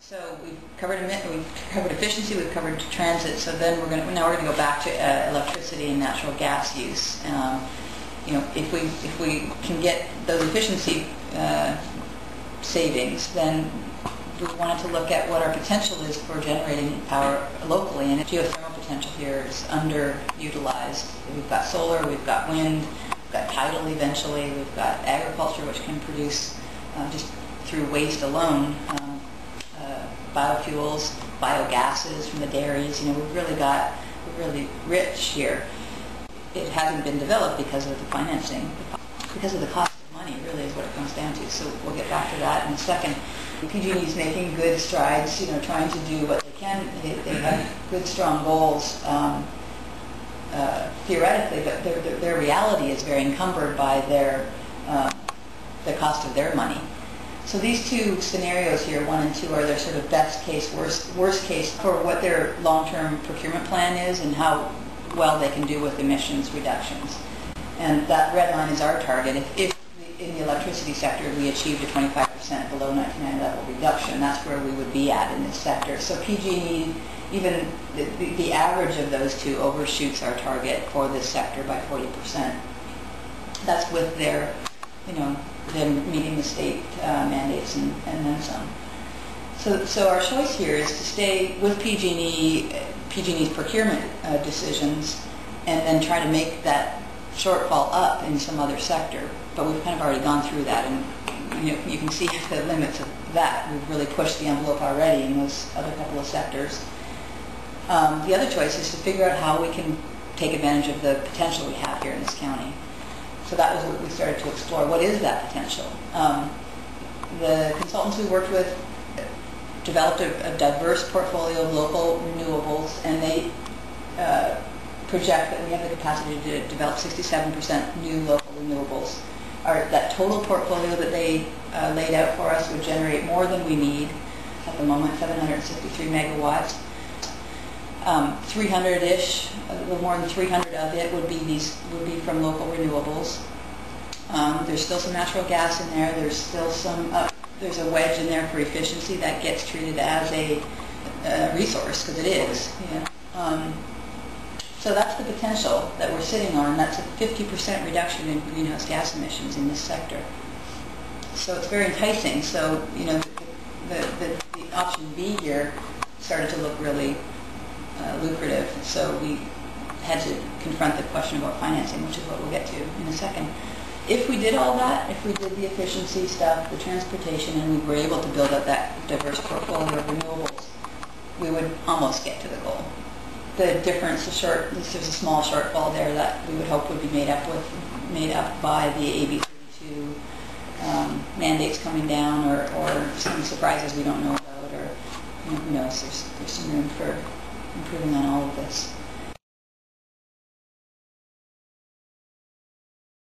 So we've covered efficiency, we've covered transit. So then we're going to go back to electricity and natural gas use. If we can get those efficiency savings, then we wanted to look at what our potential is for generating power locally. And the geothermal potential here is underutilized. We've got solar, we've got wind, we've got tidal eventually, we've got agriculture, which can produce just through waste alone. Biofuels, biogases from the dairies. We're really rich here. It hasn't been developed because of the financing, because of the cost of money. Really, is what it comes down to. So we'll get back to that in a second. PG&E is making good strides. Trying to do what they can. They have good, strong goals theoretically, but their reality is very encumbered by the cost of their money. So these two scenarios here, 1 and 2, are their sort of best case, worst case for what their long-term procurement plan is and how well they can do with emissions reductions. And that red line is our target. If in the electricity sector we achieved a 25% below 1990 level reduction, that's where we would be at in this sector. So PG&E, even the average of those two overshoots our target for this sector by 40%. That's with their, them meeting the state mandates and then some. So our choice here is to stay with PG&E's procurement decisions, and then try to make that shortfall up in some other sector. But we've kind of already gone through that, and you can see the limits of that. We've really pushed the envelope already in those other couple of sectors. The other choice is to figure out how we can take advantage of the potential we have here in this county. So that was what we started to explore. What is that potential? The consultants we worked with developed a diverse portfolio of local renewables, and they project that we have the capacity to develop 67% new local renewables. That total portfolio that they laid out for us would generate more than we need at the moment, 763 megawatts. 300-ish, a little more than 300 of it would be from local renewables. There's still some natural gas in there. There's still there's a wedge in there for efficiency that gets treated as a resource, because it is. So that's the potential that we're sitting on. That's a 50% reduction in greenhouse gas emissions in this sector. So it's very enticing. So the option B here started to look really lucrative. So we had to confront the question about financing, which is what we'll get to in a second. If we did all that, if we did the efficiency stuff, the transportation, and we were able to build up that diverse portfolio of renewables, we would almost get to the goal. The difference, there's a small shortfall there that we would hope would be made up by the AB 32 mandates coming down, or some surprises we don't know about, or who knows. There's some room for improving on all of this.